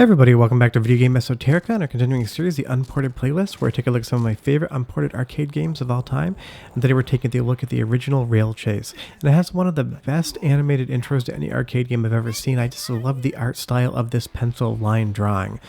Hey everybody, welcome back to Video Game Esoterica and our continuing series, the Unported playlist, where I take a look at some of my favorite unported arcade games of all time. And today we're taking a look at the original Rail Chase. And it has one of the best animated intros to any arcade game I've ever seen. I just love the art style of this pencil line drawing.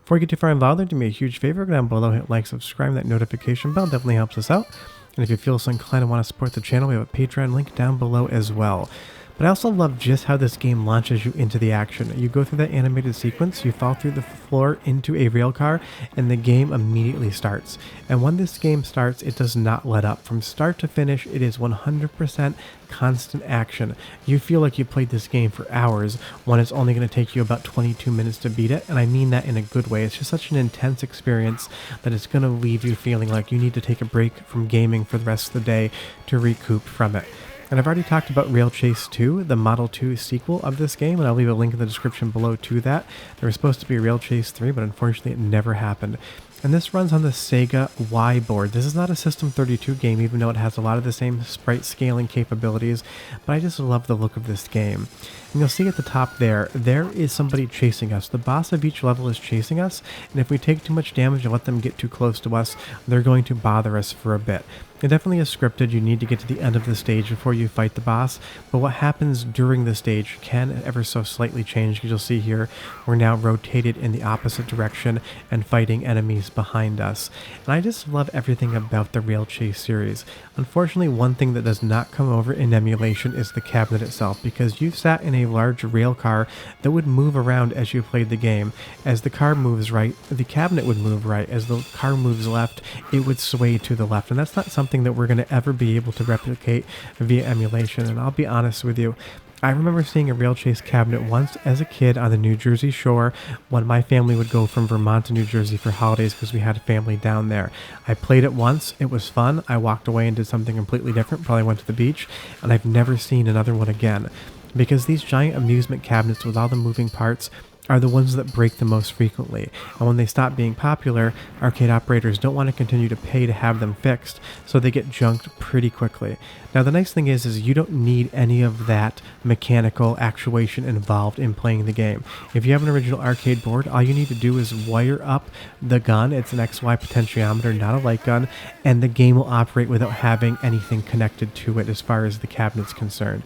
Before we get too far involved, do me a huge favor, go down below, hit like, subscribe, and that notification bell definitely helps us out. And if you feel so inclined and want to support the channel, we have a Patreon link down below as well. But I also love just how this game launches you into the action. You go through that animated sequence, you fall through the floor into a rail car, and the game immediately starts. And when this game starts, it does not let up. From start to finish, it is 100% constant action. You feel like you played this game for hours when it's only going to take you about 22 minutes to beat it, and I mean that in a good way. It's just such an intense experience that it's going to leave you feeling like you need to take a break from gaming for the rest of the day to recoup from it. And I've already talked about Rail Chase 2, the Model 2 sequel of this game, and I'll leave a link in the description below to that. There was supposed to be Rail Chase 3, but unfortunately it never happened. And this runs on the Sega Y board. This is not a System 32 game, even though it has a lot of the same sprite scaling capabilities, but I just love the look of this game. And you'll see at the top there is somebody chasing us. The boss of each level is chasing us, and if we take too much damage and let them get too close to us, they're going to bother us for a bit. It definitely is scripted. You need to get to the end of the stage before you fight the boss, but what happens during the stage can ever so slightly change, because you'll see here we're now rotated in the opposite direction and fighting enemies behind us. And I just love everything about the Rail Chase series. Unfortunately, one thing that does not come over in emulation is the cabinet itself, because you sat in a large rail car that would move around as you played the game. As the car moves right, the cabinet would move right. As the car moves left, it would sway to the left, and that's not something that we're going to ever be able to replicate via emulation. And I'll be honest with you, I remember seeing a Rail Chase cabinet once as a kid on the New Jersey shore when my family would go from Vermont to New Jersey for holidays because we had a family down there. I played it once, it was fun, I walked away and did something completely different, probably went to the beach, and I've never seen another one again. Because these giant amusement cabinets with all the moving parts are the ones that break the most frequently, and when they stop being popular, arcade operators don't want to continue to pay to have them fixed, so they get junked pretty quickly. Now the nice thing is you don't need any of that mechanical actuation involved in playing the game. If you have an original arcade board, all you need to do is wire up the gun. It's an XY potentiometer, not a light gun, and the game will operate without having anything connected to it as far as the cabinet's concerned.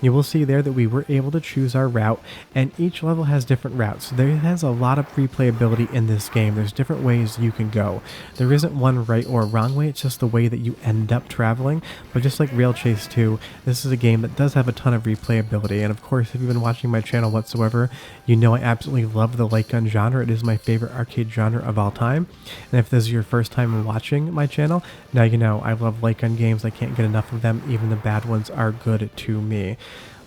You will see there that we were able to choose our route, and each level has different routes. There has a lot of replayability in this game. There's different ways you can go. There isn't one right or wrong way, it's just the way that you end up traveling. But just like Rail Chase 2, this is a game that does have a ton of replayability. And of course, if you've been watching my channel whatsoever, you know I absolutely love the light gun genre. It is my favorite arcade genre of all time. And if this is your first time watching my channel, now you know I love light gun games. I can't get enough of them. Even the bad ones are good to me.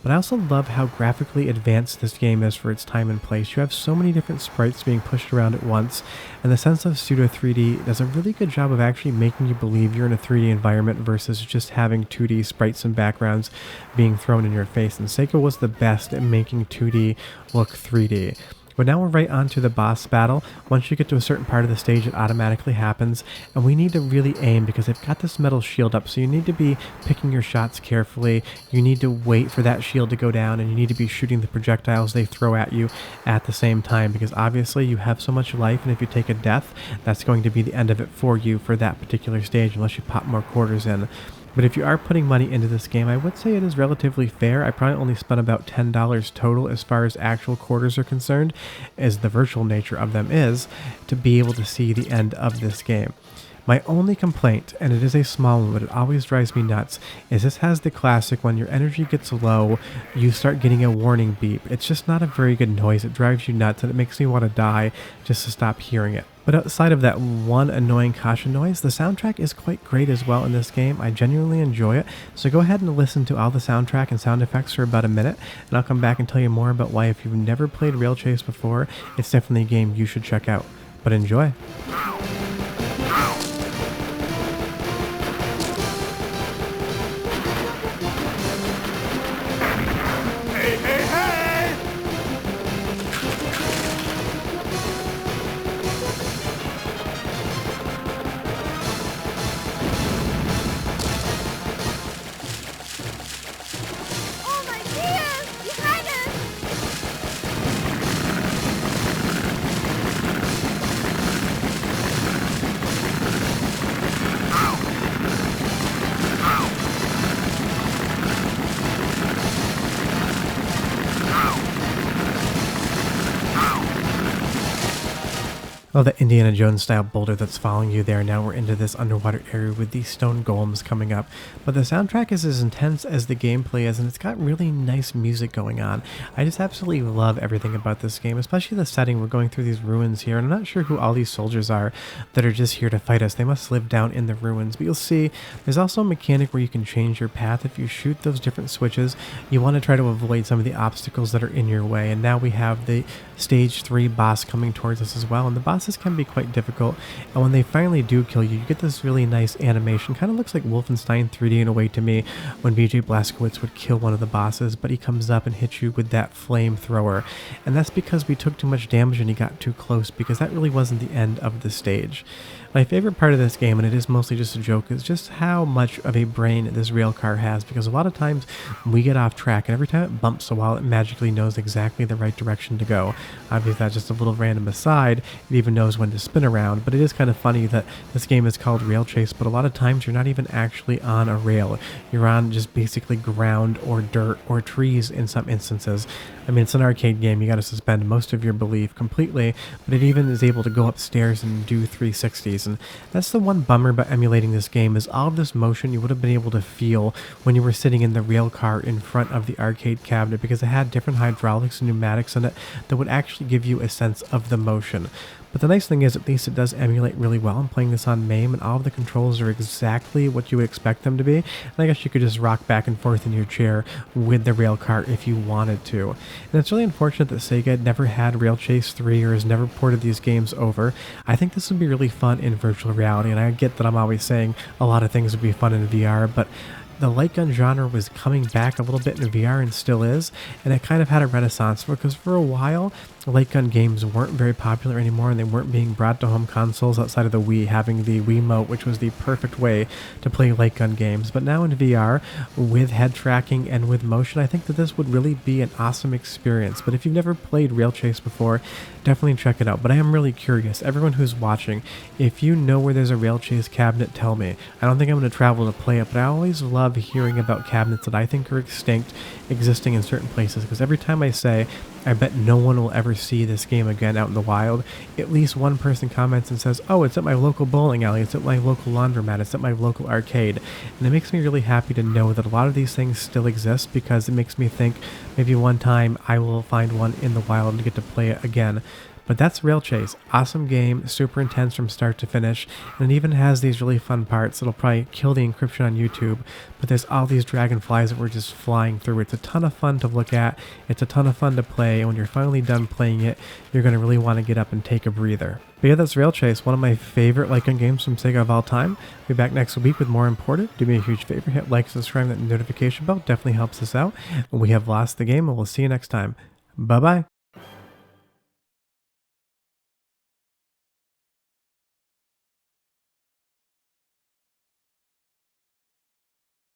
But I also love how graphically advanced this game is for its time and place. You have so many different sprites being pushed around at once, and the sense of pseudo 3D does a really good job of actually making you believe you're in a 3D environment versus just having 2D sprites and backgrounds being thrown in your face. And Sega was the best at making 2D look 3D. But now we're right on to the boss battle. Once you get to a certain part of the stage, it automatically happens, and we need to really aim because they've got this metal shield up, so you need to be picking your shots carefully. You need to wait for that shield to go down, and you need to be shooting the projectiles they throw at you at the same time, because obviously you have so much life, and if you take a death, that's going to be the end of it for you for that particular stage, unless you pop more quarters in. But if you are putting money into this game, I would say it is relatively fair. I probably only spent about $10 total as far as actual quarters are concerned, as the virtual nature of them is, to be able to see the end of this game. My only complaint, and it is a small one, but it always drives me nuts, is this has the classic when your energy gets low, you start getting a warning beep. It's just not a very good noise. It drives you nuts, and it makes me want to die just to stop hearing it. But outside of that one annoying caution noise, the soundtrack is quite great as well in this game. I genuinely enjoy it. So go ahead and listen to all the soundtrack and sound effects for about a minute, and I'll come back and tell you more about why if you've never played Rail Chase before, it's definitely a game you should check out. But enjoy. Oh, the Indiana Jones style boulder that's following you there. Now we're into this underwater area with these stone golems coming up. But the soundtrack is as intense as the gameplay is, and it's got really nice music going on. I just absolutely love everything about this game, especially the setting. We're going through these ruins here, and I'm not sure who all these soldiers are that are just here to fight us. They must live down in the ruins. But you'll see there's also a mechanic where you can change your path. If you shoot those different switches, you want to try to avoid some of the obstacles that are in your way. And now we have the stage 3 boss coming towards us as well, and the bosses can be quite difficult, and when they finally do kill you, you get this really nice animation. Kind of looks like Wolfenstein 3D in a way to me when BJ Blazkowicz would kill one of the bosses, but he comes up and hits you with that flamethrower, and that's because we took too much damage and he got too close, because that really wasn't the end of the stage. My favorite part of this game, and it is mostly just a joke, is just how much of a brain this rail car has, because a lot of times we get off track, and every time it bumps a while, it magically knows exactly the right direction to go. Obviously, that's just a little random aside. It even knows when to spin around, but it is kind of funny that this game is called Rail Chase, but a lot of times you're not even actually on a rail. You're on just basically ground or dirt or trees in some instances. I mean, it's an arcade game. You got to suspend most of your belief completely, but it even is able to go upstairs and do 360s. And that's the one bummer about emulating this game, is all of this motion you would have been able to feel when you were sitting in the rail car in front of the arcade cabinet, because it had different hydraulics and pneumatics in it that would actually give you a sense of the motion. But the nice thing is, at least it does emulate really well. I'm playing this on MAME, and all of the controls are exactly what you would expect them to be. And I guess you could just rock back and forth in your chair with the rail car if you wanted to. And it's really unfortunate that Sega never had Rail Chase 3 or has never ported these games over. I think this would be really fun in virtual reality, and I get that I'm always saying a lot of things would be fun in VR, but the light gun genre was coming back a little bit in VR, and still is, and it kind of had a renaissance, because for a while light gun games weren't very popular anymore, and they weren't being brought to home consoles outside of the Wii, having the Wiimote, which was the perfect way to play light gun games. But now in VR, with head tracking and with motion, I think that this would really be an awesome experience. But if you've never played Rail Chase before, definitely check it out. But I am really curious, everyone who's watching, if you know where there's a Rail Chase cabinet, tell me. I don't think I'm going to travel to play it, but I always love hearing about cabinets that I think are extinct existing in certain places, because every time I say I bet no one will ever see this game again out in the wild, at least one person comments and says, oh, it's at my local bowling alley, it's at my local laundromat, it's at my local arcade. And it makes me really happy to know that a lot of these things still exist, because it makes me think maybe one time I will find one in the wild and get to play it again. But that's Rail Chase. Awesome game, super intense from start to finish, and it even has these really fun parts that'll probably kill the encryption on YouTube, but there's all these dragonflies that we're just flying through. It's a ton of fun to look at, it's a ton of fun to play, and when you're finally done playing it, you're going to really want to get up and take a breather. But yeah, that's Rail Chase, one of my favorite light gun games from Sega of all time. I'll be back next week with more Imported. Do me a huge favor, hit like, subscribe, that notification bell definitely helps us out. And we have lost the game, and we'll see you next time. Bye-bye.